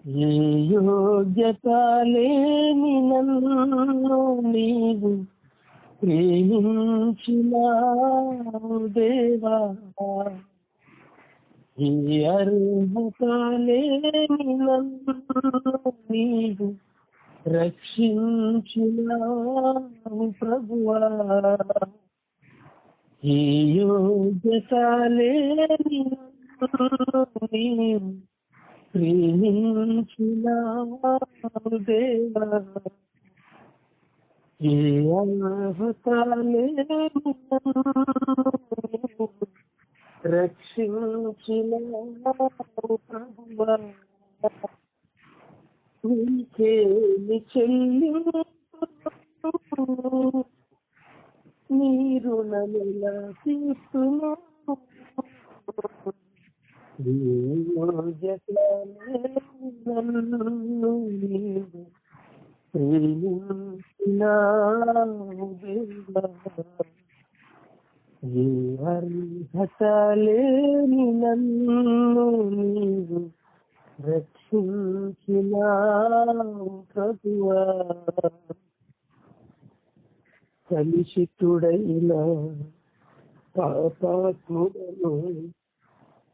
ఏ యోగ్యత లేని నన్ను నీవు ప్రేమించినావు దేవా, ఏ అర్హత లేని నన్ను నీవు రక్షించినావు ప్రభువా, ఏ యోగ్యత లేని నన్ను నీవు ప్రేమించినావు దేవా, ఏ అర్హత లేని నన్ను రక్షించినావు ప్రభువా, నీకేమి చెల్లింతును, నీ రుణమెలా తీర్చును, నన్ను నీవు ప్రేమించినావు దేవా, ఏ అర్హత లేని నన్ను నీవు రక్షించినావు ప్రభువా, కలుషితుడైన పాపాత్ముడను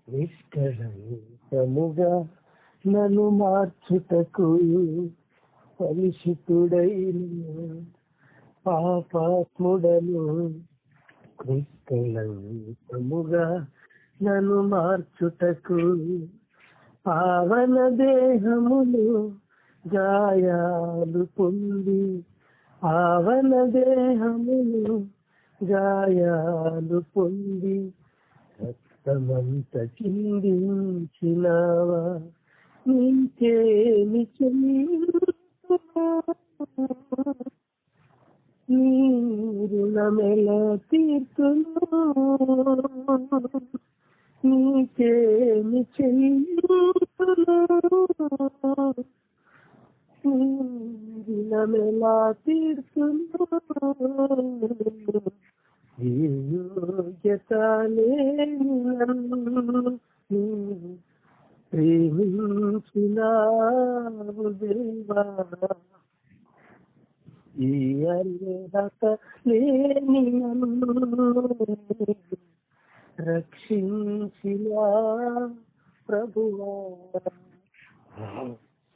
నిష్కళంకముగా నన్ను మార్చుటకు, కలుషితుడైన పాపాత్ముడను నిష్కళంకముగా నన్ను మార్చుటకు, పావన దేహములు గాయాలు పొంది, పావన దేహములు గాయాలు పొంది, రక్తమంత చిందించినావా, నీకేమి చెల్లింతును, నీ రుణమెలా తీర్చును, నీకేమి చెల్లింతును, నీ రుణమెలా తీర్చును, ఏ యోగ్యత లేని నన్ను నీవు ప్రేమించినావు దేవా, ఈ అర్హత లేని నన్ను రక్షించిన ప్రభువా,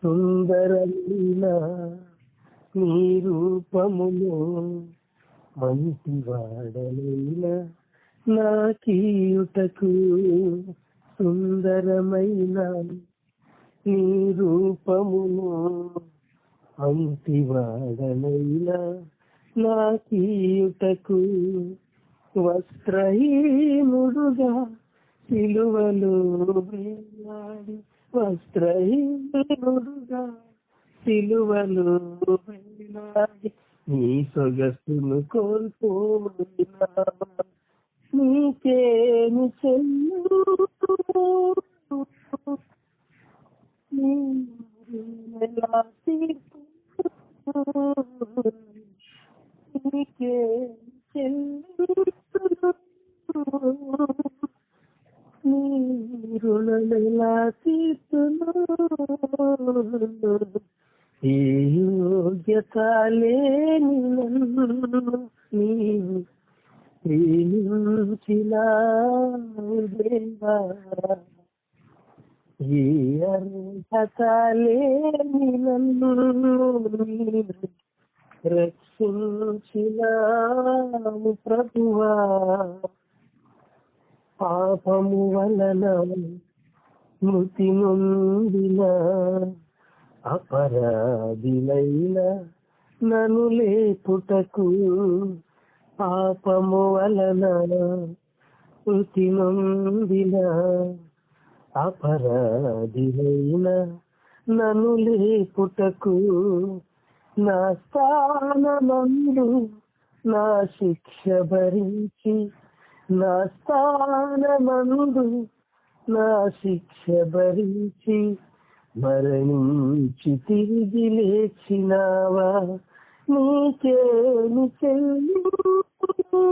సుందరమైన నీ రూపములో మంచివాడనైన నాకీయుటకు, సుందరమైన నీ రూపములో మంచివాడనైన నాకీయుటకు, వస్త్రహీనుడుగా సిలువలో వేలాడి, వస్త్రహీనుడుగా సిలువలో వేలాడి, నీ సొగసును కోల్పోయినావా, నీకేమి చెల్లింతును, నీ రుణమెలా తీర్చును, నీకేమి చెల్లింతును, నీ రుణమెలా తీర్చును, ఏ యోగ్యత లేని నన్ను నీవు ప్రేమించినావు దేవా, ఏ అర్హత లేని నన్ను నీవు రక్షించినావు ప్రభువా, పాపము వలన మృతి నొందిన అపరాధినైన నన్ను లేపుటకు, పాపము వలన మృతి నొందిన అపరాధినైన నన్ను లేపుటకు, నా స్థానమందు నా శిక్ష భరించి, నా స్థానమందు నా శిక్ష భరించి, మరణించి తిరిగి లేచినావా, నీకేమి చెల్లింతును,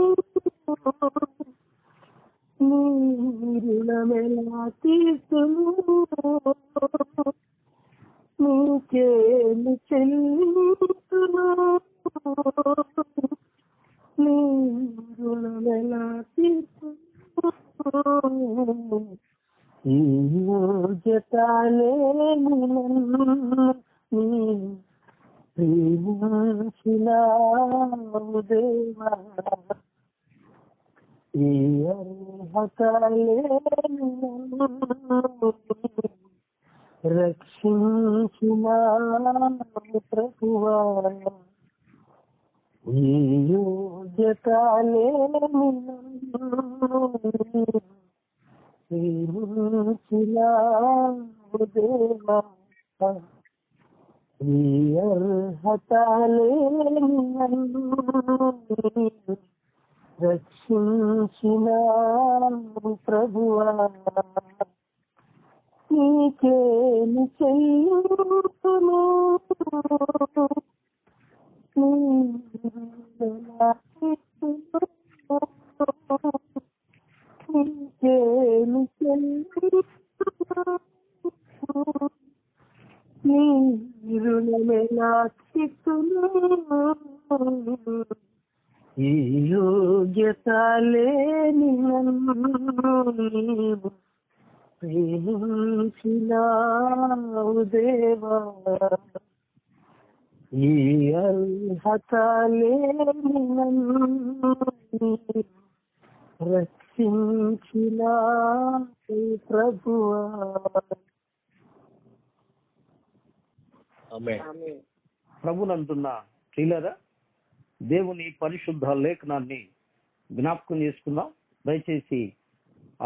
నీ రుణమెలా తీర్చును, నీకేమి చెల్లింతును, నీ రుణమెలా తీర్చును, ఈ యోగ్యతలేని నన్ను నీ ప్రేమించినావు దేవా, ఈ అర్హతలేని నన్ను రక్షించినావు ప్రభువా, ఈ యోగ్యతలేని నన్ను ప్రేమించినావు దేవా, ఈ అర్హతలేని నన్ను రక్షించినావు ప్రభువా, నీకేమి చెల్లింతును, నీకేమి చెల్లింతును, నీ రుణమెలా తీర్చును, ఈ యోగ్యత లేని నన్ను ప్రేమించినావు దేవా, ఈ అర్హత లేని నన్ను రక్షించినావు ప్రభువా. ప్రభునందున్న ప్రియులారా, దేవుని పరిశుద్ధ లేఖనాన్ని జ్ఞాపకం చేసుకుందాం. దయచేసి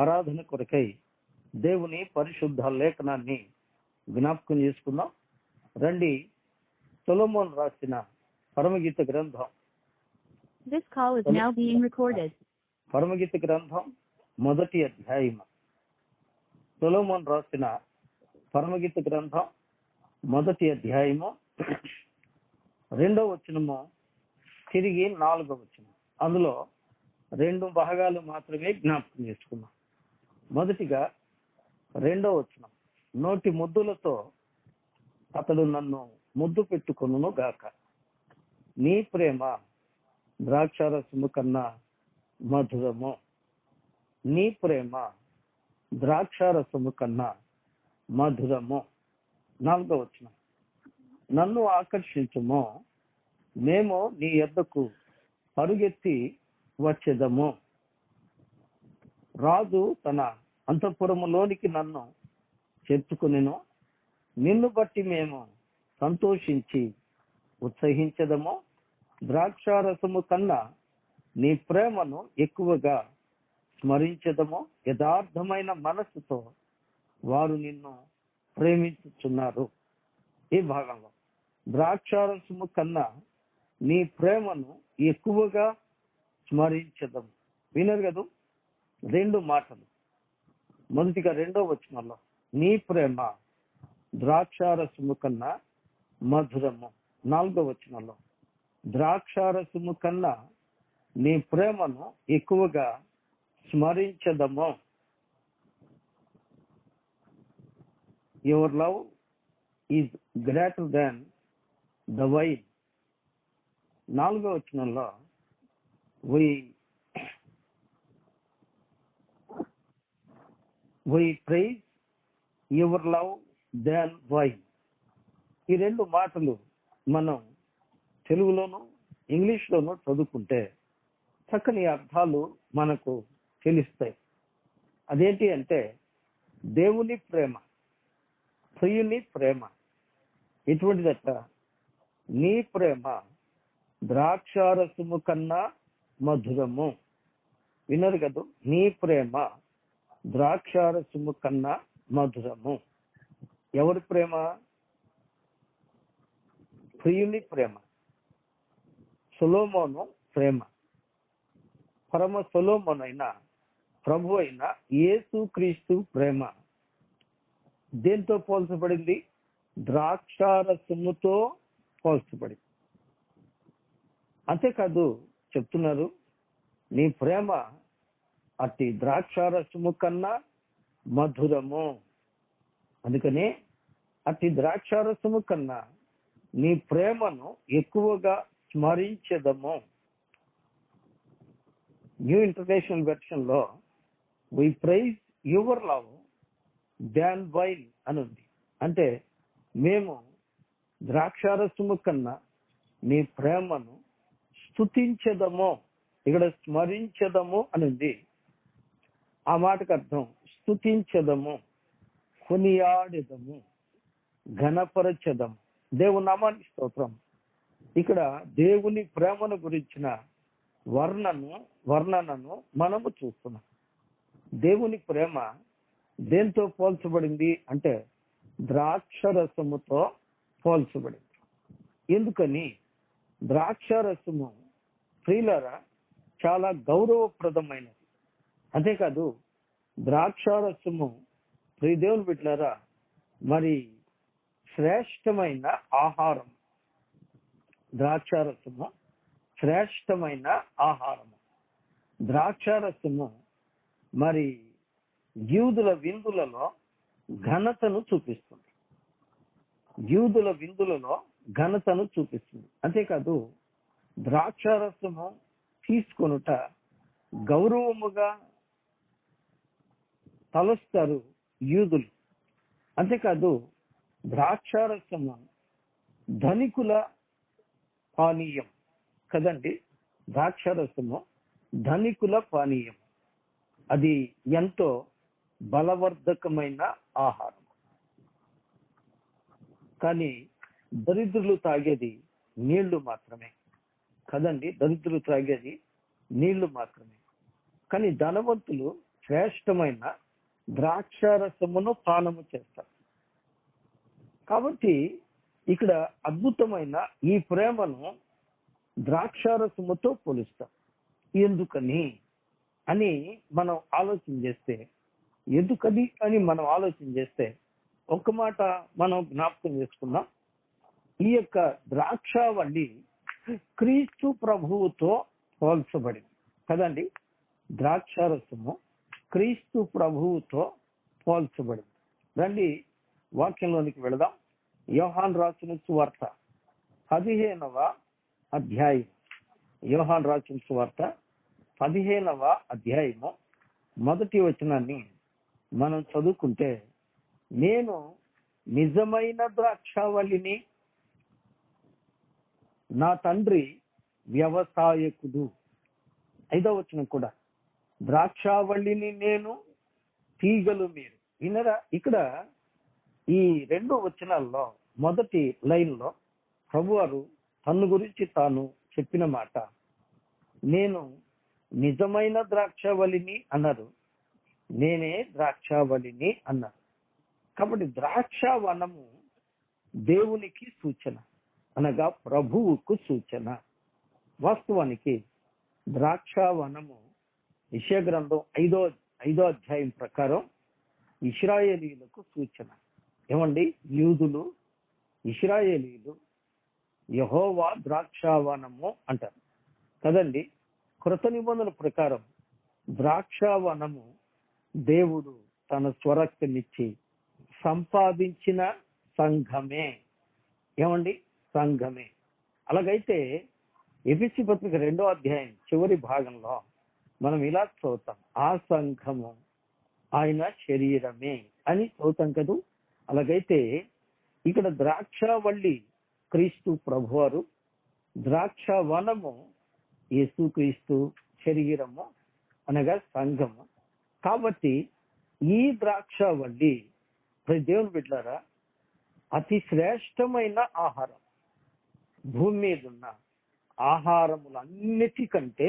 ఆరాధన కొరకై దేవుని పరిశుద్ధ లేఖనాన్ని జ్ఞాపకం చేసుకుందాం. రండి, సొలొమోను రాసిన పరమగీత గ్రంథం. This call is now being recorded. పరమగీత గ్రంథం మొదటి అధ్యాయం. సొలొమోను రాసిన పరమగీత గ్రంథం మొదటి అధ్యాయము 2వ వచనము తిరిగి 4వ వచనం. అందులో 2 భాగాలు మాత్రమే జ్ఞాపకం చేసుకున్నాం. మొదటిగా 2వ వచనం, నోటి ముద్దులతో అతడు నన్ను ముద్దు పెట్టుకొనును గాక, నీ ప్రేమ ద్రాక్షారసము కన్నా మధురము, నీ ప్రేమ ద్రాక్షారసము కన్నా మధురము. 4వ వచనం, నన్ను ఆకర్షించుము, మేము నీ యొద్దకు పరుగెత్తి వచ్చేదము. రాజు తన అంతఃపురములోనికి నన్ను చేర్చుకునెను, నిన్ను బట్టి మేము సంతోషించి ఉత్సహించదము. ద్రాక్షారసము కన్నా నీ ప్రేమను ఎక్కువగా స్మరించదము. యథార్థమైన మనస్సుతో వారు నిన్ను ప్రేమించుచున్నారు. ఈ భాగంలో ద్రాక్షారసము కన్నా నీ ప్రేమను ఎక్కువగా స్మరించదము. వినరు కదా 2 మాటలు. మొదటిగా 2వ వచనంలో నీ ప్రేమ ద్రాక్షారసము కన్నా మధురము. 4వ వచనంలో ద్రాక్షారసము కన్నా నీ ప్రేమను ఎక్కువగా స్మరించదము. Your love is greater than the wine. 4వ వచనంలో we praise your love than wine. ఈ 2 మాటలు మనం తెలుగులోను ఇంగ్లీష్లోను చదువుకుంటే చక్కని అర్థాలు మనకు తెలుస్తాయి. అదేంటి అంటే, దేవుని ప్రేమ, ప్రియుని ప్రేమ ఎటువంటిదట? నీ ప్రేమ ద్రాక్షారసము కన్నా మధురము. వినరు కదా, నీ ప్రేమ ద్రాక్షారసము కన్నా మధురము. ఎవరి ప్రేమ? ప్రియుని ప్రేమ, సొలొమోను ప్రేమ. పరమ సొలొమోను అయిన ప్రభు అయిన యేసు క్రీస్తు ప్రేమ దేంతో పోల్చబడింది? ద్రాక్షారసముతో పోల్చబడింది. అంతేకాదు, చెప్తున్నారు నీ ప్రేమ అట్టి ద్రాక్షారసము కన్నా మధురము. అందుకనే అట్టి ద్రాక్షారసము కన్నా నీ ప్రేమను ఎక్కువగా స్మరించదము. న్యూ ఇంటర్నేషనల్ వెర్షన్ లో we praise your love than wine అని ఉంది. అంటే మేము ద్రాక్షారసము కన్నా నీ ప్రేమను స్తుతించదము, ఇక్కడ స్మరించదము అని ఉంది. ఆ మాటకు అర్థం స్తుతించదము, కొనియాడెదము, ఘనపరచదము. దేవుని నామానికి స్తోత్రం. ఇక్కడ దేవుని ప్రేమను గురించిన వర్ణనను మనము చూస్తున్నాం. దేవుని ప్రేమ దేంతో పోల్చబడింది అంటే ద్రాక్షరసముతో పోల్చబడింది. ఎందుకని? ద్రాక్షరసము ప్రియులారా చాలా గౌరవప్రదమైనది. అంతేకాదు ద్రాక్షారసము ప్రియ దేవుని బిడ్డలారా మరి శ్రేష్టమైన ఆహారం. ద్రాక్షారసము శ్రేష్టమైన ఆహారము. ద్రాక్షారసము మరి యూదుల విందులలో ఘనతను చూపిస్తుంది. యూదుల విందులలో ఘనతను చూపిస్తుంది. అంతేకాదు ద్రాక్షారసము తీసుకొనుట గౌరవముగా తలుస్తారు యూదులు. అంతేకాదు ద్రాక్షారసము ధనికుల పానీయం కదండి. ద్రాక్షారసము ధనికుల పానీయం. అది ఎంతో బలవర్ధకమైన ఆహారం. కానీ దరిద్రులు తాగేది నీళ్లు మాత్రమే కదండి. దరిద్రులు తాగేది నీళ్లు మాత్రమే. కానీ ధనవంతులు శ్రేష్టమైన ద్రాక్షారసమును పానము చేస్తారు. కాబట్టి ఇక్కడ అద్భుతమైన ఈ ప్రేమను ద్రాక్షారసముతో పోలుస్తాం. ఎందుకని అని మనం ఆలోచన చేస్తే, ఎందుకని అని మనం ఆలోచన చేస్తే ఒక మాట మనం జ్ఞాపకం చేసుకున్నాం. ఈ యొక్క ద్రాక్షావల్లి క్రీస్తు ప్రభువుతో పోల్చబడింది కదండి. ద్రాక్షారసము క్రీస్తు ప్రభువుతో పోల్చబడింది. రండి వాక్యంలోనికి వెళదాం. యోహాను రాసిన సువార్త 15వ అధ్యాయం. యోహాను రాసిన సువార్త 15వ అధ్యాయము 1వ వచనాన్ని మనం చదువుకుంటే, నేను నిజమైన ద్రాక్షావల్లిని, నా తండ్రి వ్యవసాయకుడు. 5వ వచనం కూడా, ద్రాక్షావల్లిని నేను, తీగలు మీరు. వినరా? ఇక్కడ ఈ 2 వచనాల్లో మొదటి లైన్ లో ప్రభువారు తన్ను గురించి తాను చెప్పిన మాట, నేను నిజమైన ద్రాక్షావల్లిని అన్నారు, నేనే ద్రాక్షావల్లిని అన్నారు. కాబట్టి ద్రాక్షావనము దేవునికి సూచన, అనగా ప్రభువుకు సూచన. వాస్తవానికి ద్రాక్షావనము యెషయా గ్రంథం 5వ అధ్యాయం ప్రకారం ఇశ్రాయేలీయులకు సూచన. ఏమండి? యూదులు ఇశ్రాయేలీయులు యెహోవా ద్రాక్షావనము అంటారు కదండి. కృత నిబంధన ప్రకారం ద్రాక్షావనము దేవుడు తన స్వరక్తమిచ్చి సంపాదించిన సంఘమే. ఏమండి? సంఘమే. అలాగైతే ఎఫెసీ పత్రిక 2వ అధ్యాయం చివరి భాగంలో మనం ఇలా చదువుతాం, ఆ సంఘము ఆయన శరీరమే అని చదువుతాం కదూ. అలాగైతే ఇక్కడ ద్రాక్షావల్లి క్రీస్తు ప్రభువారు, ద్రాక్షావనము యేసుక్రీస్తు శరీరము అనగా సంఘము. కాబట్టి ఈ ద్రాక్షావల్లి దేవుని బిడ్డలారా అతి శ్రేష్టమైన ఆహారం. భూమి మీద ఉన్న ఆహారములన్నిటికంటే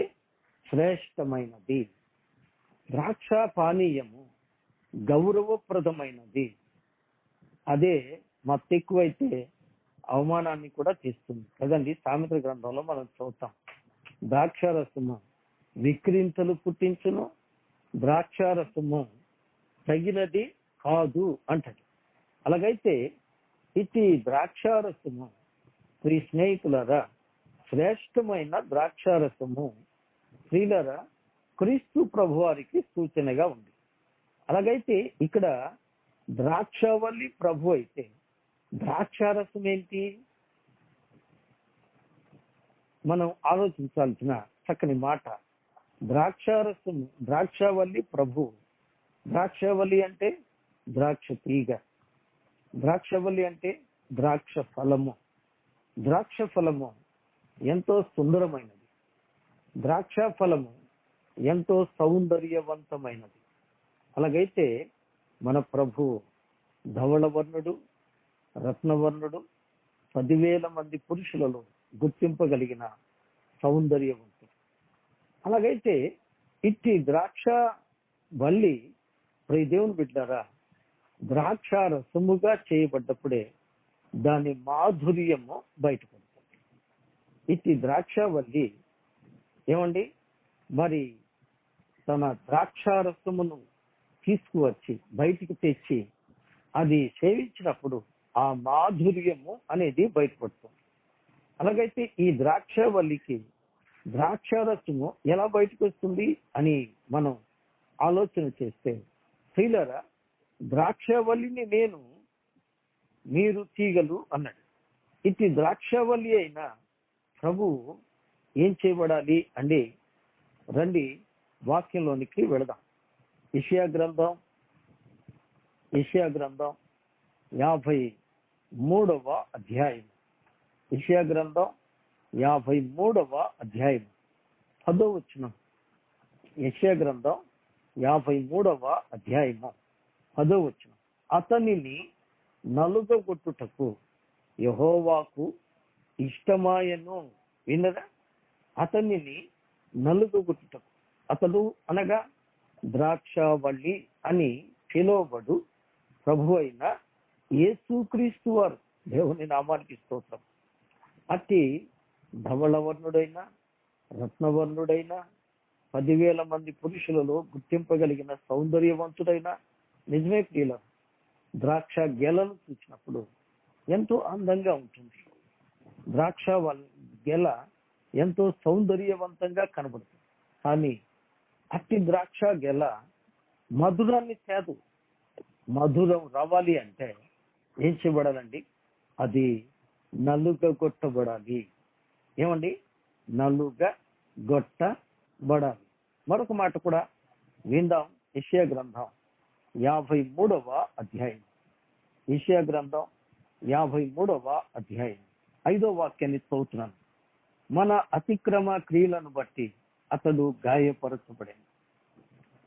శ్రేష్టమైనది. ద్రాక్ష పానీయము గౌరవప్రదమైనది. అదే మత్తెక్కువైతే అవమానాన్ని కూడా తెస్తుంది కదండి. సామెతల గ్రంథంలో మనం చదువుతాం, ద్రాక్షారసము విక్రింతలు పుట్టించును, ద్రాక్షారసము తగినది కాదు అంటది. అలాగైతే ఇటు ద్రాక్షారసము ప్రియ స్నేహితులరా శ్రేష్టమైన ద్రాక్షారసము ప్రియులరా క్రీస్తు ప్రభువారికి సూచనగా ఉంది. అలాగైతే ఇక్కడ ద్రాక్షావల్లి ప్రభు అయితే ద్రాక్షారసం ఏంటి? మనం ఆలోచించాల్సిన చక్కని మాట. ద్రాక్షారసం, ద్రాక్షావల్లి ప్రభు. ద్రాక్షావల్లి అంటే ద్రాక్ష తీగ, ద్రాక్షవల్లి అంటే ద్రాక్ష ఫలము. ద్రాక్ష ఫలము ఎంతో సుందరమైనది, ద్రాక్ష ఫలము ఎంతో సౌందర్యవంతమైనది. అలాగైతే మన ప్రభు ధవళవర్ణుడు, రత్నవర్ణుడు, 10,000 మంది పురుషులలో గుర్తింపగలిగిన సౌందర్యవంతుడు. అలాగైతే ఇట్టి ద్రాక్ష వల్లి ప్రియ దేవుని బిడ్డారా, ద్రాక్ష రసముగా చేయబడ్డప్పుడే దాని మాధుర్యము బయటపడుతుంది. ఇట్టి ద్రాక్షవల్లి ఏమండి మరి తన ద్రాక్షారసమును తీసుకువచ్చి బయటికి తెచ్చి అది సేవించినప్పుడు ఆ మాధుర్యము అనేది బయటపడుతుంది. అలాగైతే ఈ ద్రాక్షవల్లికి ద్రాక్షారసము ఎలా బయటకు వస్తుంది అని మనం ఆలోచన చేస్తే, ప్రియులారా, ద్రాక్షవల్లిని నేను, మీరు తీగలు అన్నాడు. ఇటు ద్రాక్షవల్లి అయిన ప్రభువు ఏం చేయబడాలి అంటే, రండి వాక్యంలోనికి వెళదాం. యెషయా గ్రంథం 53వ అధ్యాయం. యెషయా గ్రంథం 53వ అధ్యాయం 10వ వచనం. యెషయా గ్రంథం 53వ అధ్యాయము 10వ వచనం. అతనిని నలుగగొట్టుటకు యెహోవాకు ఇష్టమాయను. విన్నరా? అతనిని నలుగగొట్టుటకు. అతడు అనగా ద్రాక్షవల్లి అని పిలువబడు ప్రభు అయిన యేసుక్రీస్తు వారు. దేవుని నామానికి స్తోత్రం. అట్టి ధవళవర్ణుడైన, రత్నవర్ణుడైన, 10,000 మంది పురుషులలో గుర్తింపగలిగిన సౌందర్యవంతుడైన, నిజమే ప్రియుల, ద్రాక్ష గెలను చూసినప్పుడు ఎంతో అందంగా ఉంటుంది. ద్రాక్ష గెల ఎంతో సౌందర్యవంతంగా కనబడుతుంది. కానీ అట్టి ద్రాక్ష గెల మధురాన్ని తేదు. మధురం రావాలి అంటే ఏం చేయబడాలండి? అది నలుగగొట్టబడాలి. ఏమండి? నలుగగొట్టబడాలి. మరొక మాట కూడా విందాం. యెషయా గ్రంథం 53వ అధ్యాయం. యెషయా గ్రంథం 53వ అధ్యాయం 5వ వాక్యాన్ని చదువుతున్నాను. మన అతిక్రమ క్రియలను బట్టి అతడు గాయపరచబడింది,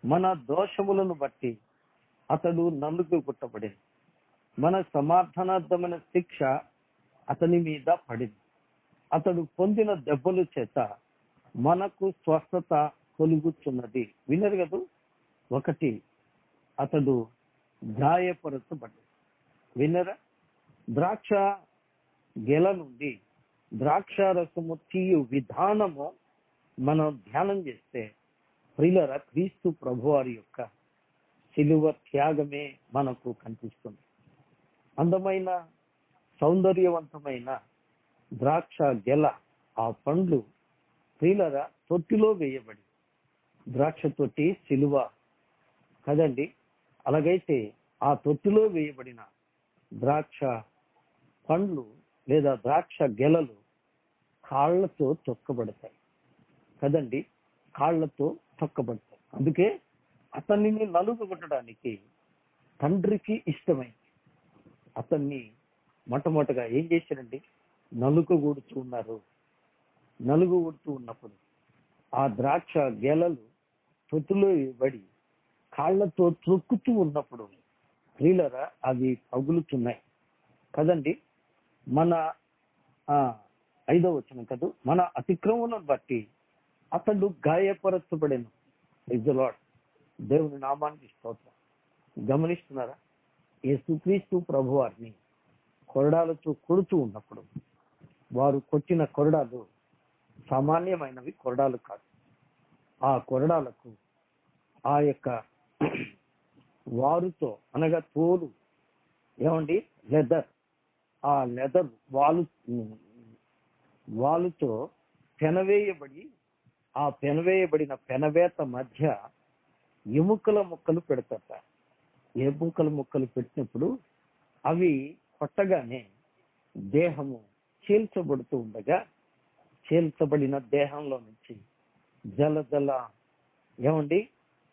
మన దోషములను బట్టి అతడు నలుగగొట్టబడింది, మన సమాధానార్థమైన శిక్ష అతని మీద పడింది, అతడు పొందిన దెబ్బల చేత మనకు స్వస్థత కలుగుతున్నది. వినరు కదూ? ఒకటి, అతడు గాయపరచబడ్డాడు. వినరా? ద్రాక్ష గెల నుండి ద్రాక్ష రసము తీయు విధానము మనం ధ్యానం చేస్తే, ప్రియులారా, క్రీస్తు ప్రభువారి యొక్క శిలువ త్యాగమే మనకు కనిపిస్తుంది. అందమైన సౌందర్యవంతమైన ద్రాక్ష గెల, ఆ పండ్లు ప్రియులారా తొట్టిలో వేయబడి, ద్రాక్ష తొట్టి శిలువ కదండి. అలాగైతే ఆ తొట్టిలో వేయబడిన ద్రాక్ష పండ్లు లేదా ద్రాక్ష గెలలు కాళ్లతో తొక్కబడతాయి కదండి, కాళ్లతో తొక్కబడతాయి. అందుకే అతనిని నలుగగొట్టడానికి తండ్రికి ఇష్టమైంది. అతన్ని మొట్టమొదటిగా ఏం చేశారండి? నలుగగొడుతూ ఉన్నారు. నలుగగొడుతూ ఉన్నప్పుడు ఆ ద్రాక్ష గెలలు తొట్టులో పడి కాళ్లతో త్రొక్కుతూ ఉన్నప్పుడు ప్రియులారా అవి పగులుతున్నాయి కదండి. మన 5వ వచనం కదూ, మన అతిక్రమలను బట్టి అతడు గాయపరచబడెను. Praise the lord. దేవుని నామానికి స్తోత్రం. గమనిస్తున్నారా? యేసుక్రీస్తు ప్రభువారిని కొరడాలతో కొడుతూ ఉన్నప్పుడు వారు కొట్టిన కొరడాలు సామాన్యమైనవి కొరడాలు కాదు. ఆ కొరడాలకు ఆ యొక్క వారుతో అనగా తోలు, ఏమండి, లెదర్, ఆ లెదర్ వాలుతో పెనవేయబడి, ఆ పెనవేయబడిన పెనవేత మధ్య ఎముకల ముక్కలు పెడతారట. ఎముకల ముక్కలు పెట్టినప్పుడు అవి కొట్టగానే దేహము చీల్చబడుతూ ఉండగా చీల్చబడిన దేహంలో నుంచి జల జల ఏమండి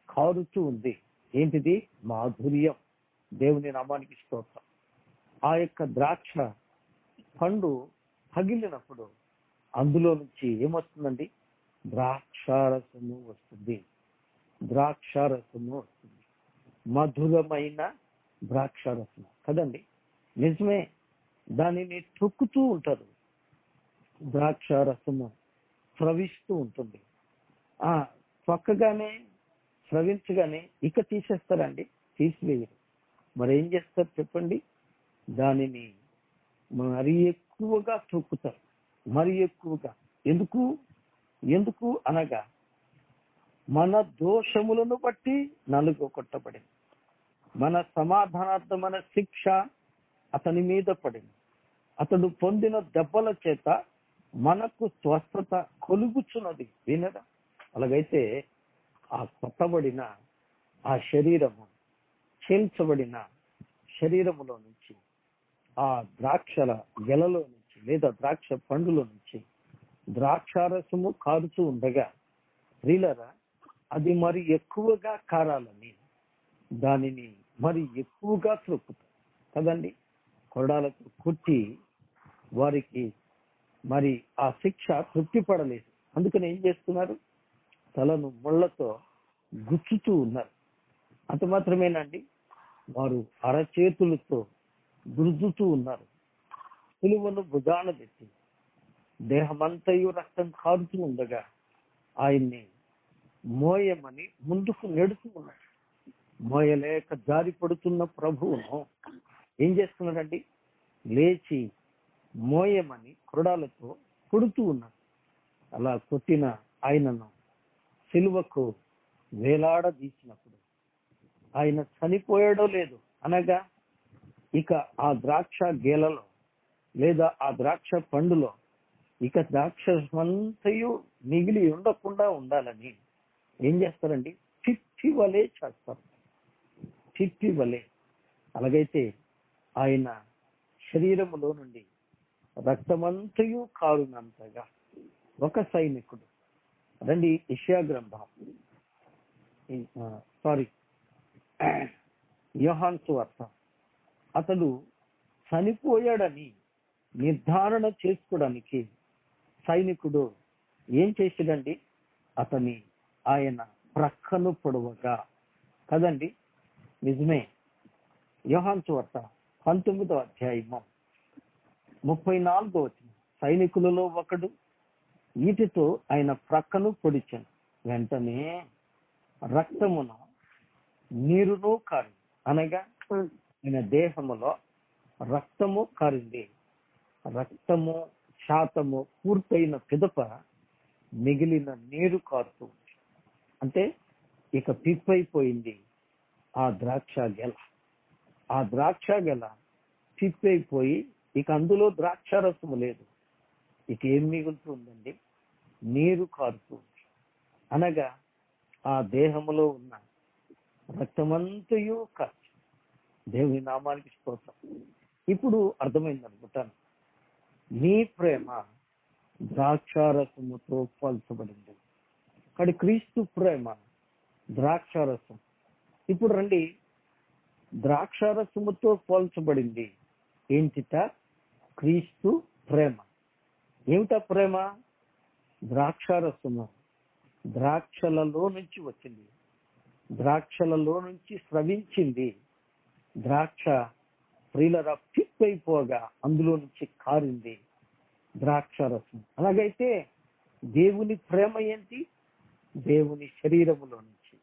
కారుతూ ఉంది. ఏంటిది? మాధుర్యం. దేవుని నామానికి స్తోత్రం. ఆ యొక్క ద్రాక్ష పండు పగిలినప్పుడు అందులో నుంచి ఏమొస్తుందండి? ద్రాక్షారసము వస్తుంది. ద్రాక్షారసము వస్తుంది. మధురమైన ద్రాక్షారసం కదండి. నిజమే, దానిని తొక్కుతూ ఉంటారు. ద్రాక్షారసము స్రవిస్తూ ఉంటుంది. ఆ తొక్కగానే స్రవించగానే ఇక తీసేస్తారండి? తీసివేయరు. మరి ఏం చేస్తారు చెప్పండి? దానిని మరి ఎక్కువగా తొక్కుతారు. మరి ఎక్కువగా. ఎందుకు? ఎందుకు అనగా మన దోషములను బట్టి నలుగు కొట్టబడింది. మన సమాధానార్థమైన శిక్ష అతని మీద పడింది. అతడు పొందిన దెబ్బల చేత మనకు స్వస్థత కొలుగుచున్నది. వినరా? అలాగైతే ఆ కొట్టబడిన ఆ శరీరము, చీల్చబడిన శరీరములో నుంచి, ఆ ద్రాక్షల గెలలో నుంచి లేదా ద్రాక్ష పండులో నుంచి ద్రాక్షారసము కారుతూ ఉండగా ప్రియులారా, అది మరి ఎక్కువగా కారాలని దానిని మరి ఎక్కువగా త్రొక్కుతారు కదండి. కొరడాలతో కొట్టి వారికి మరి ఆ శిక్ష తృప్తిపడలేదు. అందుకని ఏం చేస్తున్నారు? తలను ముళ్లతో గుచ్చుతూ ఉన్నారు. అంత మాత్రమేనండి, వారు అరచేతులతో గుర్జుతూ ఉన్నారు. సిలువను భుజాన పెట్టి దేహమంతయు రక్తం కారుతూ ఉండగా ఆయన్ని మోయమని ముందుకు నెడుతూ ఉన్నారు. మోయలేక జారి పడుతున్న ప్రభువును ఏం చేస్తున్నాడండి? లేచి మోయమని కొరడాలతో కొడుతూ ఉన్నారు. అలా కొట్టిన ఆయనను సిలువకు వేలాడదీసినప్పుడు ఆయన చనిపోయాడో లేదు అనగా ఇక ఆ ద్రాక్ష గేలలో లేదా ఆ ద్రాక్ష పండులో ఇక ద్రాక్షమంతయు మిగిలి ఉండకుండా ఉండాలని ఏం చేస్తారండి? చిట్టి వలే చేస్తారు. చిట్టి వలే. అలాగైతే ఆయన శరీరములో నుండి రక్తమంతయు కారునంతగా ఒక సైనికుడు రండి, యెషయా గ్రంథం యోహాను సువార్త, అతడు చనిపోయాడని నిర్ధారణ చేసుకోవడానికి సైనికుడు ఏం చేసాడండి? ఆయన ప్రక్కను పొడవగా కదండి. నిజమే. యోహాను సువార్త 19వ అధ్యాయము 34వ వచనం, సైనికులలో ఒకడు ఈటితో ఆయన ప్రక్కను పొడిచాను, వెంటనే రక్తమును నీరును కారింది. అనగా ఆయన దేహములో రక్తము కారింది. రక్తము శాతము పూర్తయిన పిదప మిగిలిన నీరు కారుతూ, అంటే ఇక పిప్పైపోయింది ఆ ద్రాక్ష గెల. ఆ ద్రాక్ష గెల పిప్పైపోయి ఇక అందులో ద్రాక్షారసము లేదు. ఇక ఏం మిగులుతుందండి? నీరు కారుతూ. అనగా ఆ దేహములో ఉన్న రక్తమంతయు కాచి. దేవుని నామానికి స్తోత్రం. ఇప్పుడు అర్థమైంది అనుకుంటాను. నీ ప్రేమ ద్రాక్షారసముతో పోల్చబడింది. కానీ క్రీస్తు ప్రేమ ద్రాక్షారసం. ఇప్పుడు రండి, ద్రాక్షారసముతో పోల్చబడింది ఏంటిట? క్రీస్తు ప్రేమ. ఏమిటా ప్రేమ? ద్రాక్షారసము ద్రాక్షలలో నుంచి వచ్చింది, ద్రాక్షలలో నుంచి స్రవించింది. ద్రాక్ష ప్రియులరా పిప్పైపోగా అందులో నుంచి కారింది ద్రాక్షారసం. అలాగైతే దేవుని ప్రేమ ఏంటి? దేవుని శరీరములో నుంచి,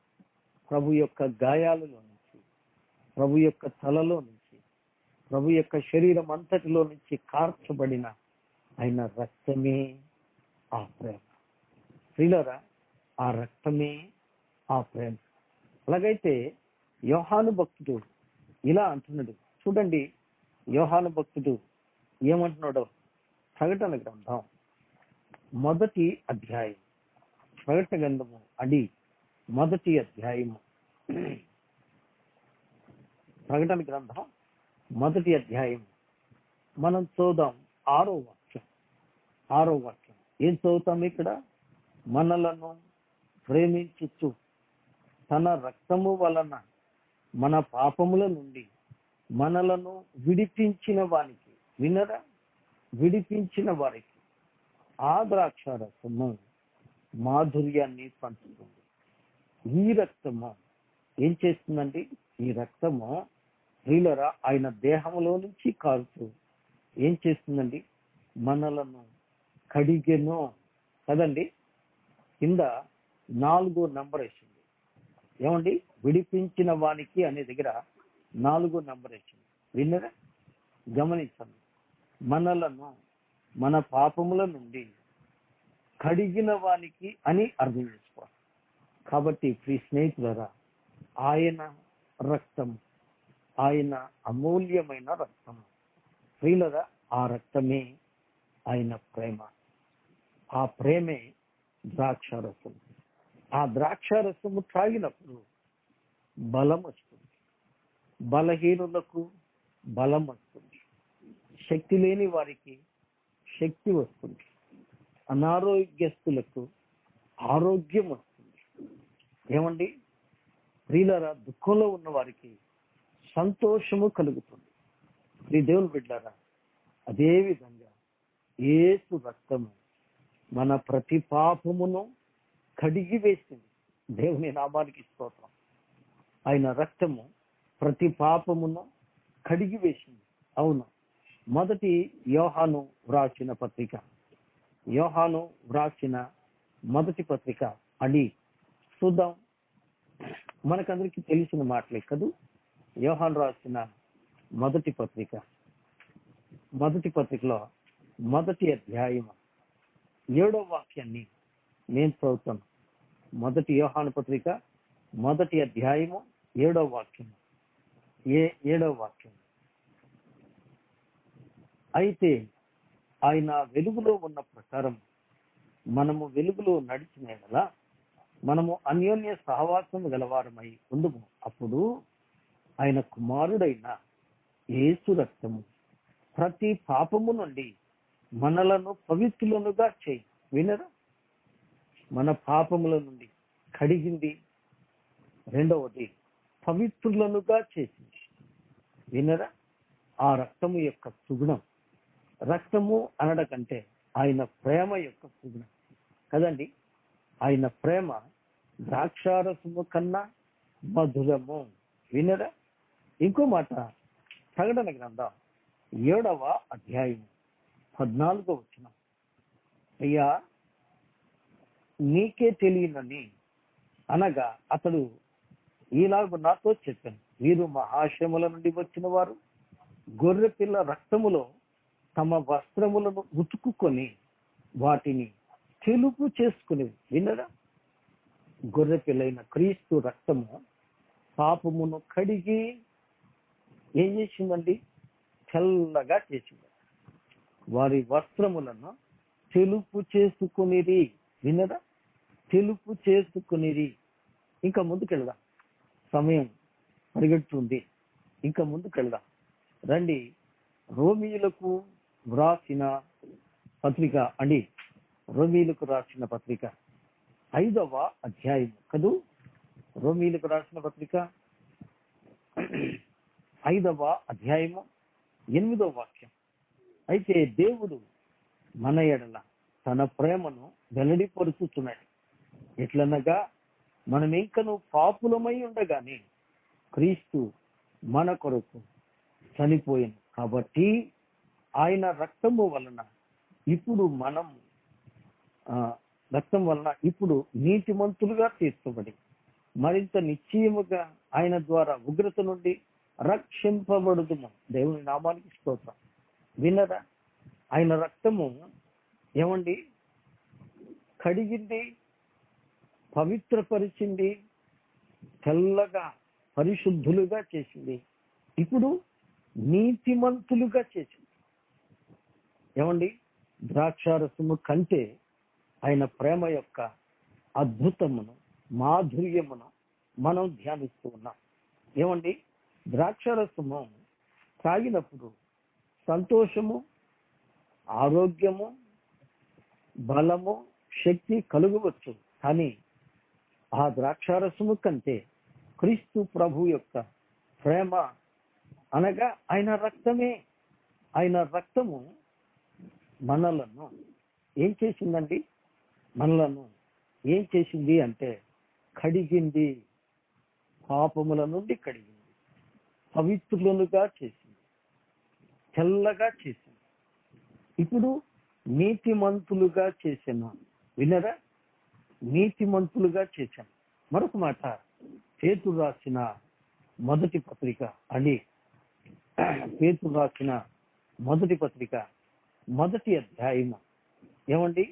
ప్రభు యొక్క గాయాలలో నుంచి, ప్రభు యొక్క తలలో నుంచి, ప్రభు యొక్క శరీరం అంతటిలో నుంచి కార్చబడిన ఆయన రక్తమే ఆ ప్రేమ. ప్రియులారా, ఆ రక్తమే ఆ ప్రేమ. అలాగైతే యోహాను భక్తుడు ఇలా అంటున్నాడు. చూడండి, యోహాను భక్తుడు ఏమంటున్నాడో. ప్రకటన గ్రంథం 1వ అధ్యాయం, ప్రకటన గ్రంథము 1వ అధ్యాయము, ప్రకటన గ్రంథం 1వ అధ్యాయం మనం చూద్దాం 6వ వాక్యం. ఏం చదువుతాం ఇక్కడ? మనలను ప్రేమించుచు తన రక్తము వలన మన పాపముల నుండి మనలను విడిపించిన వానికి, వినరా, విడిపించిన వారికి ఆ ద్రాక్షారసము మాధుర్యాన్ని పంచుతుంది. ఈ రక్తము ఏం చేస్తుందండి? ఈ రక్తము ప్రియులరా ఆయన దేహంలో నుంచి కారుతూ ఏం చేస్తుందండి? మనలను కడిగెను కదండి. కింద 4 నంబర్ వేసింది. ఏమండి? విడిపించిన వానికి అనే దగ్గర 4 నంబర్ వేసింది. విన్నరా? గమనించండి. మనలను మన పాపముల నుండి కడిగిన వానికి అని అర్థం చేసుకోవాలి. కాబట్టి ప్రియ స్నేహితులారా, ఆయన రక్తము, ఆయన అమూల్యమైన రక్తము. ప్రియులరా, ఆ రక్తమే ఆయన ప్రేమ. ఆ ప్రేమే ద్రాక్షారసం. ఆ ద్రాక్షారసము త్రాగినప్పుడు బలం వస్తుంది. బలహీనులకు బలం వస్తుంది. శక్తి లేని వారికి శక్తి వస్తుంది. అనారోగ్యస్తులకు ఆరోగ్యం వస్తుంది. ఏమండి? ప్రియులారా, దుఃఖంలో ఉన్న వారికి సంతోషము కలుగుతుంది. ఈ దేవుని బిడ్డలారా, అదే విధంగా యేసు రక్తము మన ప్రతి పాపమును కడిగి వేసింది. దేవుని నామానికి స్తోత్రం. ఆయన రక్తము ప్రతి పాపమును కడిగి వేసింది. అవును. మొదటి యోహాను వ్రాసిన పత్రిక, యోహాను వ్రాసిన మొదటి పత్రిక అని చూద్దాం. మనకందరికి తెలిసిన మాటలే కదూ. యోహాను రాసిన మొదటి పత్రికలో మొదటి అధ్యాయం 7వ వాక్యాన్ని నేను చదువుతాను. మొదటి యోహాను పత్రిక మొదటి అధ్యాయము 7వ వాక్యం. 7వ వాక్యం. అయితే ఆయన వెలుగులో ఉన్న ప్రకారం మనము వెలుగులో నడిచిన యెడల మనము అన్యోన్య సహవాసం గలవారమై ఉందుము. అప్పుడు ఆయన కుమారుడైన యేసు రక్తము ప్రతి పాపము నుండి మనలను పవిత్రులనుగా చేయి. వినరా? మన పాపముల నుండి కడిగింది. రెండవది పవిత్రులనుగా చేసింది. వినరా? ఆ రక్తము యొక్క సుగుణం. రక్తము అనడ కంటే ఆయన ప్రేమ యొక్క సుగుణం కదండి. ఆయన ప్రేమ ద్రాక్షారసము కన్నా మధురము. వినరా? ఇంకో మాట, ప్రకటన గ్రంథం 7వ అధ్యాయం 14వ వచనం. అయ్యా, నీకే తెలియనని అనగా అతడు ఈలాగు నాతో చెప్పాను, వీరు మహాశ్రమల నుండి వచ్చిన వారు గొర్రె పిల్ల రక్తములో తమ వస్త్రములను ఉతుకుకొని వాటిని తెలుపు చేసుకుని. వినరా? గొర్రె పిల్లైన క్రీస్తు రక్తము పాపమును కడిగి ఏం చేసిందండి? తెల్లగా చేసింది. వారి వస్త్రములను తెలుపు చేసుకునిది. వినరా? తెలుపు చేసుకునిది. ఇంకా ముందుకెళ్దాం, సమయం పరిగెడుతుంది. ఇంకా ముందుకెళ్దాం రండి. రోమీయులకు వ్రాసిన పత్రిక అండి, రోమీయులకు రాసిన పత్రిక 5వ అధ్యాయం కదూ. రోమీయులకు రాసిన పత్రిక 5వ అధ్యాయము 8వ వాక్యం. అయితే దేవుడు మన ఎడల తన ప్రేమను వెల్లడిపరుచుతున్నాడు. ఎట్లనగా మనం ఇంకను పాపులమై ఉండగానే క్రీస్తు మన కొరకు చనిపోయాను. కాబట్టి ఆయన రక్తము వలన ఇప్పుడు ఇప్పుడు నీతిమంతులుగా తీర్చబడి మరింత నిశ్చయముగా ఆయన ద్వారా ఉగ్రత నుండి రక్షింపబడుదుము. దేవుని నామానికి స్తోత్రం. వినరా? ఆయన రక్తము ఏమండి? కడిగింది, పవిత్రపరిచింది, తెల్లగా పరిశుద్ధులుగా చేసింది. ఇప్పుడు నీతిమంతులుగా చేసింది. ఏమండి? ద్రాక్షారసము కంటే ఆయన ప్రేమ యొక్క అద్భుతమును, మాధుర్యమును మనం ధ్యానిస్తూ ఉన్నాం. ఏమండి? ద్రాక్షారసము తాగినప్పుడు సంతోషము, ఆరోగ్యము, బలము, శక్తి కలుగవచ్చు. కానీ ఆ ద్రాక్షారసము కంటే క్రీస్తు ప్రభు యొక్క ప్రేమ అనగా ఆయన రక్తమే. ఆయన రక్తము మనలను ఏం చేసిందండి? మనలను ఏం చేసింది అంటే కడిగింది, పాపముల నుండి కడిగింది, పవిత్రులుగా చేసింది, తెల్లగా చేసింది. ఇప్పుడు నీతిమంతులుగా చేసాను. వినరా? నీతిమంతులుగా చేశాను. మరొక మాట, పేతురు రాసిన మొదటి పత్రిక అని, పేతురు రాసిన మొదటి పత్రిక మొదటి అధ్యాయము ఏమండి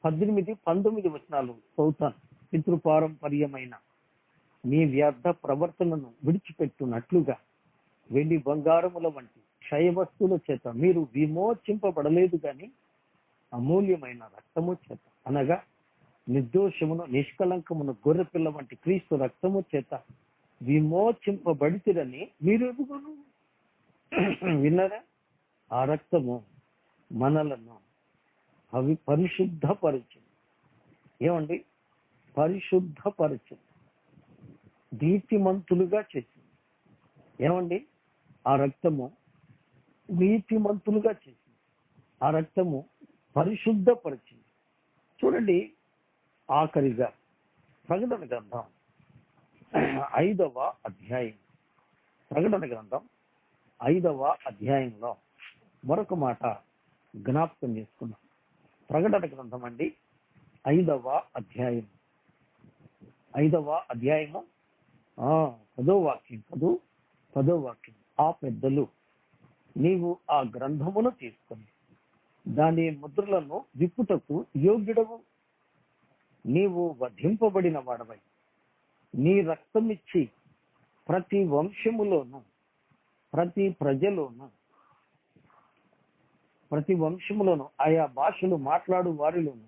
18-19 వచనాలు చదువుతాను. పితృపారంపర్యమైన మీ వ్యర్థ ప్రవర్తనను విడిచిపెట్టునట్లుగా వెండి బంగారముల వంటి క్షయ వస్తువుల చేత మీరు విమోచింపబడలేదు కానీ అమూల్యమైన రక్తము చేత, అనగా నిర్దోషమును నిష్కలంకమును గొర్రెపిల్ల వంటి క్రీస్తు రక్తము చేత విమోచింపబడితిరని మీరు ఎదుగును. విన్నారా? ఆ రక్తము మనలను పరిశుద్ధపరిచింది. ఏమండి? పరిశుద్ధపరిచింది, నీతిమంతులుగా చేసింది. ఏమండి? ఆ రక్తము నీతిమంతులుగా చేసింది. ఆ రక్తము పరిశుద్ధపరిచింది. చూడండి, ఆఖరిగా ప్రకటన గ్రంథం 5వ అధ్యాయం, ప్రకటన గ్రంథం 5వ అధ్యాయంలో మరొక మాట జ్ఞాపకం చేసుకున్నాం. ప్రకటన గ్రంథం అండి 5వ అధ్యాయం, 5వ అధ్యాయము 10వ వాక్యం, 10వ వాక్యం. ఆ పెద్దలు, నీవు ఆ గ్రంథమును తీసుకొని దాని ముద్రలను విప్పుటకు యోగ్యుడవు, నీవు వధింపబడిన వాడవై నీ రక్తమిచ్చి ప్రతి వంశములోను, ప్రతి వంశములోను, ఆయా భాషలు మాట్లాడు వారిలోను,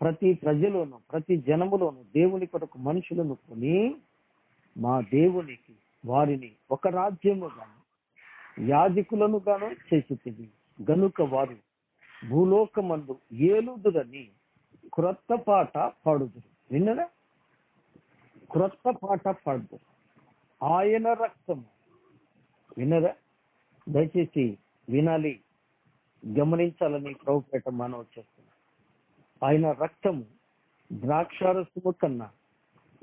ప్రతి ప్రజలోను, ప్రతి జనములోను దేవుని కొరకు మనుషులను కొని మా దేవునికి వారిని ఒక రాజ్యము గాను యాజకులను గాను చేసి గనుక వారు భూలోకమందు ఏలుదురని క్రొత్త పాట పాడుదురు. విన్నరా? క్రొత్త పాట పాడుదురు. ఆయన రక్తము. విన్నరా? దయచేసి వినాలి, గమనించాలని ప్రభుపేట మనవి చేస్తున్నా. ఆయన రక్తము ద్రాక్షారసము కన్నా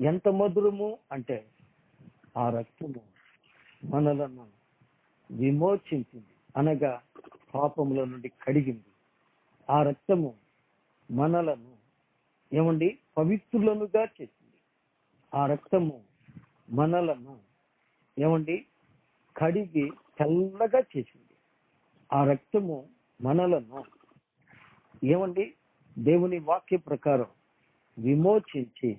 ఎంత మధురము అంటే ఆ రక్తము మనలను విమోచించింది, అనగా పాపముల నుండి కడిగింది. ఆ రక్తము మనలను ఏమండి పవిత్రులనుగా చేసింది. ఆ రక్తము మనలను ఏమండి కడిగి తెల్లగా చేసింది. ఆ రక్తము మనలను ఏమండి దేవుని వాక్య ప్రకారం విమోచించి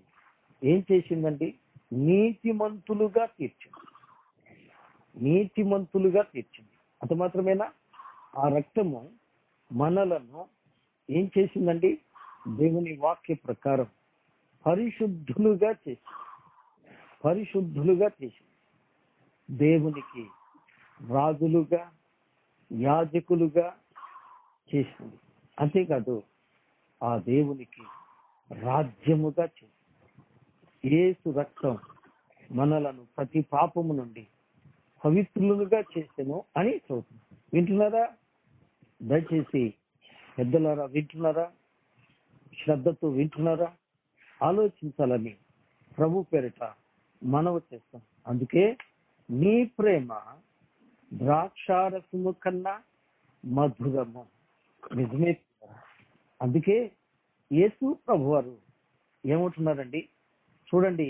ఏం చేసిందండి? నీతిమంతులుగా తీర్చింది. నీతిమంతులుగా తీర్చింది. అంత మాత్రమేనా? ఆ రక్తము మనలను ఏం చేసిందండి? దేవుని వాక్య ప్రకారం పరిశుద్ధులుగా చేసింది. పరిశుద్ధులుగా చేసింది. దేవునికి రాజులుగా, యాజకులుగా చేసింది. అంతేకాదు, ఆ దేవునికి రాజ్యముగా చేసింది. యేసు రక్తం మనలను ప్రతి పాపము నుండి పవిత్రులుగా చేసెను అని చదువుతున్నాం. వింటున్నారా? దయచేసి పెద్దలారా వింటున్నారా? శ్రద్ధతో వింటున్నారా? ఆలోచించాలని ప్రభు పేరిట మనవి చేస్తాం. అందుకే నీ ప్రేమ ద్రాక్షారసము కన్నా మధురము. నిజమే. అందుకే యేసు ప్రభు వారు ఏమంటున్నారండి? చూడండి,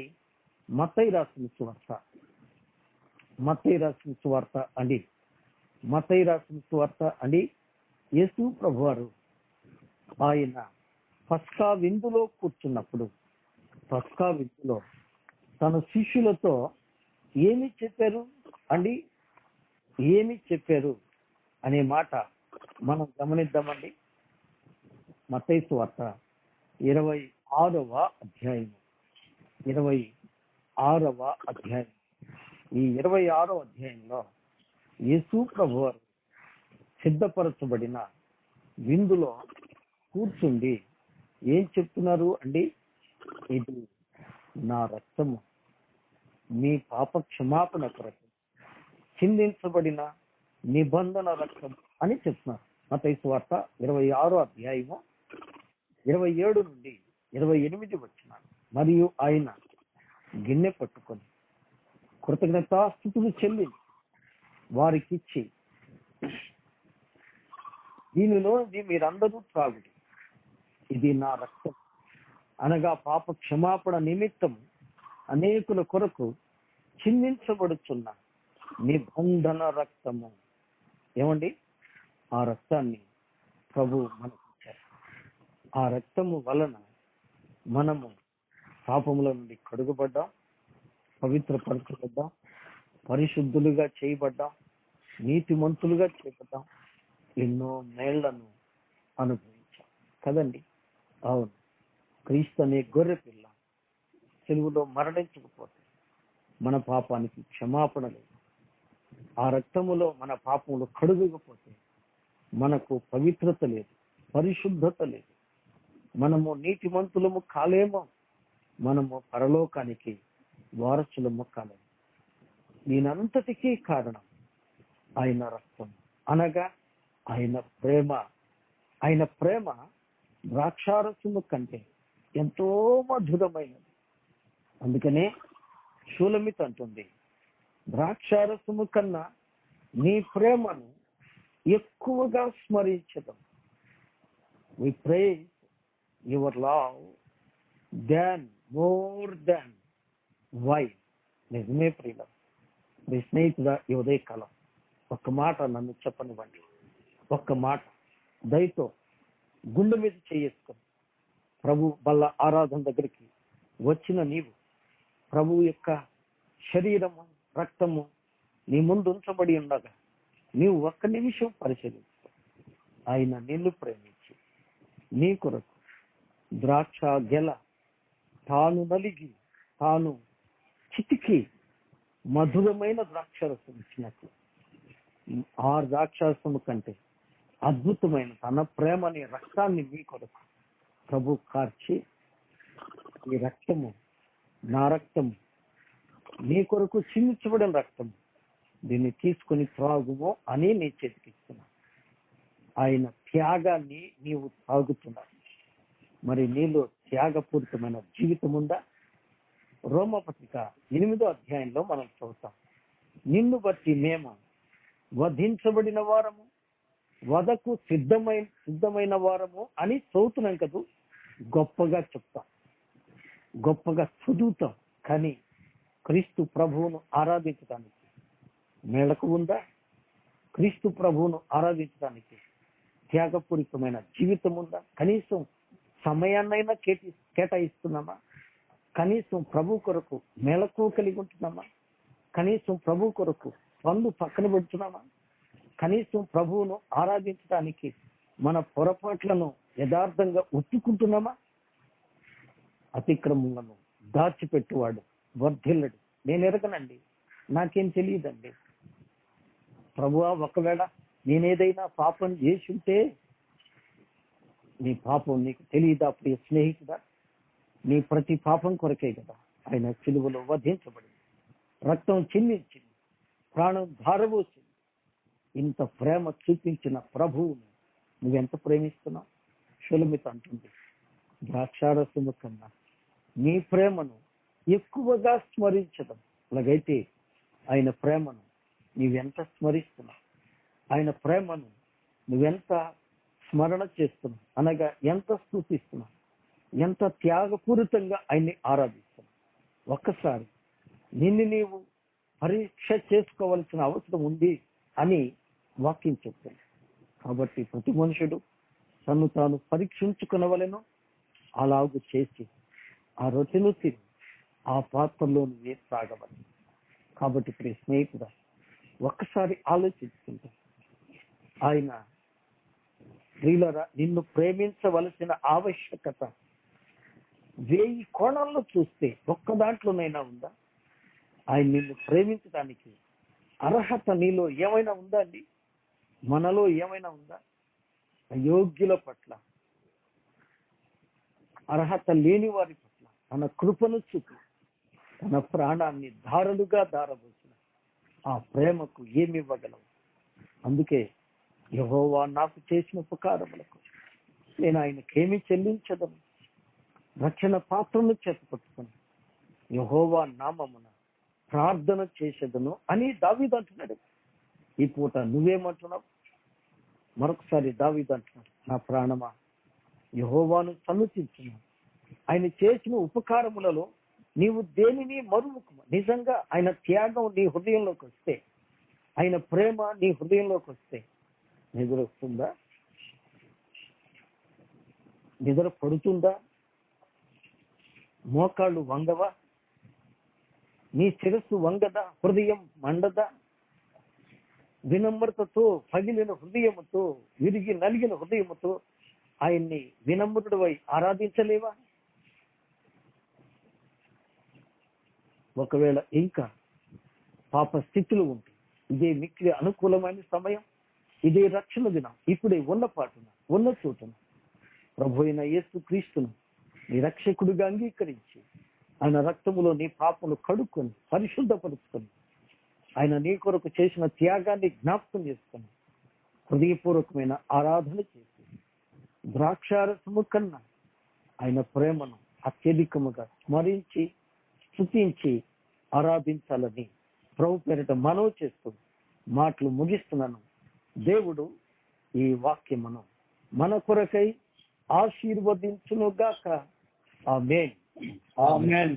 మత్తయి రాసిన సువార్త, మత్తయి రాసిన సువార్త అండి, మత్తయి రాసిన సువార్త అండి. యేసు ప్రభు వారు ఆయన పస్కా విందులో కూర్చున్నప్పుడు, పస్కా విందులో తన శిష్యులతో ఏమి చెప్పారు అండి? ఏమి చెప్పారు అనే మాట మనం గమనిద్దామండి. మత్తయి సువార్త 26వ అధ్యాయం, 26వ అధ్యాయం. ఈ 26వ అధ్యాయంలో యేసు ప్రభువారు సిద్ధపరచబడిన విందులో కూర్చుండి ఏం చెప్తున్నారు అండి? ఇది నా రక్తము, మీ పాప క్షమాపణ కొరకు చిందించబడిన నిబంధన రక్తం అని చెప్తున్నారు. మత్తయి సువార్త 26వ అధ్యాయము 27 నుండి 28 వచనాలు. మరియు ఆయన గిన్నె పట్టుకొని కృతజ్ఞతాస్తుతులు చెల్లించి వారికిచ్చి, దీనిలో మీరందరూ త్రాగుడి, ఇది నా రక్తం, అనగా పాప క్షమాపణ నిమిత్తం అనేకుల కొరకు చిందించబడుచున్న నిబంధన రక్తము. ఏమండి? ఆ రక్తాన్ని ప్రభు మనకు ఇచ్చారు. ఆ రక్తము వలన మనము పాపముల నుండి కడుగబడ్డాం, పవిత్రపరచబడ్డాం, పరిశుద్ధులుగా చేయబడ్డాం, నీతిమంతులుగా చేయబడ్డాం, ఎన్నో మేళ్లను అనుభవించాం కదండి. అవును, క్రీస్తు అనే గొర్రె పిల్ల సిలువలో మరణించకపోతే మన పాపానికి క్షమాపణ లేదు. ఆ రక్తములో మన పాపములు కడుగకపోతే మనకు పవిత్రత లేదు, పరిశుద్ధత లేదు, మనము నీతిమంతులము కాలేమో, మనము పరలోకానికి వారసులము కాలేము. దీనంతటికీ కారణం ఆయన రక్తం, అనగా ఆయన ప్రేమ. ఆయన ప్రేమ ద్రాక్షారసము కంటే ఎంతో మధురమైనది. అందుకనే షూలమిత్ అంటుంది, ద్రాక్షారసము కన్నా నీ ప్రేమను ఎక్కువగా స్మరించడం. We praise your love than more than wine. నిజమే ప్రియుల. మీ స్నేహితుడా, ఈ ఉదయకాలం ఒక్క మాట నన్ను చెప్పనివ్వండి. ఒక్క మాట దయతో గుండె మీద చేసుకొని ప్రభు బల్ల ఆరాధన దగ్గరికి వచ్చిన నీవు ప్రభు యొక్క శరీరము రక్తము నీ ముందు ఉంచబడి ఉండగా నీవు ఒక్క నిమిషం పరిశీలించు. ఆయన నిన్ను ప్రేమించి నీ కొరకు ద్రాక్ష గెల తాను నలిగి తాను చితికి మధురమైన ద్రాక్షరసం ఇచ్చినట్లు ఆ ద్రాక్షరసము కంటే అద్భుతమైన తన ప్రేమని రక్తాన్ని మీ కొరకు ప్రభు కార్చి, ఈ రక్తము నా రక్తము, నీ కొరకు చిందించబడిన రక్తము, దీన్ని తీసుకొని త్రాగుమో అని నీ చేతికిస్తున్నా. ఆయన త్యాగాన్ని నీవు తాగుతున్నావు. మరి నీలో త్యాగపూరితమైన జీవితం ఉందా? రోమపత్రిక 8వ అధ్యాయంలో మనం చదువుతాం, నిన్ను బట్టి మేము వధించబడిన వారము, వధకు సిద్ధమైన వారము అని చదువుతున్నాం కదా. గొప్పగా చెప్తాం, గొప్పగా చదువుతాం. కానీ క్రీస్తు ప్రభువును ఆరాధించడానికి మేళకు ఉందా? క్రీస్తు ప్రభువును ఆరాధించడానికి త్యాగపూరితమైన జీవితం ఉందా? కనీసం సమయాన్నైనా కేటాయిస్తున్నామా? కనీసం ప్రభు కొరకు మేళకు కలిగి ఉంటున్నామా? కనీసం ప్రభు కొరకు పనులు పక్కన పెడుతున్నామా? కనీసం ప్రభువును ఆరాధించడానికి మన పొరపాట్లను యథార్థంగా ఒప్పుకుంటున్నామా? అతిక్రమములను దాచిపెట్టువాడు వర్ధిల్లడు. నేను ఎరగనండి, నాకేం తెలియదండి. ప్రభువా, ఒకవేళ నేనేదైనా పాపం చేసి ఉంటే నీ పాపం నీకు తెలియదా ప్రియ స్నేహితుడా? నీ ప్రతి పాపం కొరకే కదా ఆయన సిలువలో వధించబడింది, రక్తం చిందించింది, ప్రాణం ధారపోసింది. ఇంత ప్రేమ చూపించిన ప్రభువును నువ్వెంత ప్రేమిస్తున్నావు? షులమిత్ అంటుంది, ద్రాక్షారసము కన్నా నీ ప్రేమను ఎక్కువగా స్మరించడం. అలాగైతే ఆయన ప్రేమను నీవెంత స్మరిస్తున్నావు? ఆయన ప్రేమను నువ్వెంత స్మరణ చేస్తున్నావు? అనగా ఎంత స్తుతిస్తున్నావు? ఎంత త్యాగపూరితంగా ఆయన్ని ఆరాధిస్తున్నావు? ఒక్కసారి నిన్ను నీవు పరీక్ష చేసుకోవాల్సిన అవసరం ఉంది అని వాక్యం చెప్తుంది. కాబట్టి ప్రతి మనుషుడు తను తాను పరీక్షించుకునవలెను. అలాగూ చేసి ఆ రొట్టెను తిని ఆ పాత్రలో నువ్వే తాగవాలి. కాబట్టి ప్రియ స్నేహితుడా, ఒక్కసారి ఆలోచించుకుంటా, ఆయన స్త్రీలరా నిన్ను ప్రేమించవలసిన ఆవశ్యకత 1000 కోణాల్లో చూస్తే ఒక్క దాంట్లోనైనా ఉందా? ఆయన నిన్ను ప్రేమించడానికి అర్హత నీలో ఏమైనా ఉందా అండి? మనలో ఏమైనా ఉందా? అయోగ్యుల పట్ల, అర్హత లేని వారి పట్ల తన కృపను చూపి తన ప్రాణాన్ని ధారలుగా దారబోసిన ఆ ప్రేమకు ఏమి ఇవ్వగలవు? అందుకే యెహోవా నాకు చేసిన ఉపకారములకు నేను ఆయనకేమి చెల్లించదను? రక్షణ పాత్రను చేతపట్టుకొని యెహోవా నామమున ప్రార్థన చేసేదను అని దావీదు అంటున్నాడు. ఈ పూట నువ్వేమంటున్నావు? మరొకసారి దావీదు అంటున్నాడు, నా ప్రాణమా యెహోవాను సన్నుతించును. ఆయన చేసిన ఉపకారములలో నీవు దేనిని మరువకుము. నిజంగా ఆయన త్యాగం నీ హృదయంలోకి వస్తే, ఆయన ప్రేమ నీ హృదయంలోకి వస్తే నిద్ర వస్తుందా? నిద్ర పడుతుందా? మోకాళ్ళు వంగవా? నీ శిరస్సు వంగదా? హృదయం మండదా? వినమ్రతతో, పగిలిన హృదయముతో, విరిగి నలిగిన హృదయముతో ఆయన్ని వినమ్రుడవై ఆరాధించలేవా? ఒకవేళ ఇంకా పాప స్థితిలో ఉంటే ఇదే మిక్కిలి అనుకూలమైన సమయం, ఇదే రక్షణ దినం. ఇప్పుడే ఉన్న పాటున, ఉన్న చోటున ప్రభు అయిన యేసు క్రీస్తును నీ రక్షకుడిగా అంగీకరించి ఆయన రక్తములో నీ పాపను కడుక్కొని పరిశుద్ధపరుచుకొని ఆయన నీ కొరకు చేసిన త్యాగాన్ని జ్ఞాపకం చేసుకొని హృదయపూర్వకమైన ఆరాధన చేసి ద్రాక్షారసము కన్నా ఆయన ప్రేమను అత్యధికముగా స్మరించి స్తుతించి ఆరాధించాలని ప్రభు పేరిట మనవి చేస్తూ మాటలు ముగిస్తున్నాను. దేవుడు ఈ వాక్యమును మన కొరకై ఆశీర్వదించునుగాక. ఆమేన్. ఆమేన్.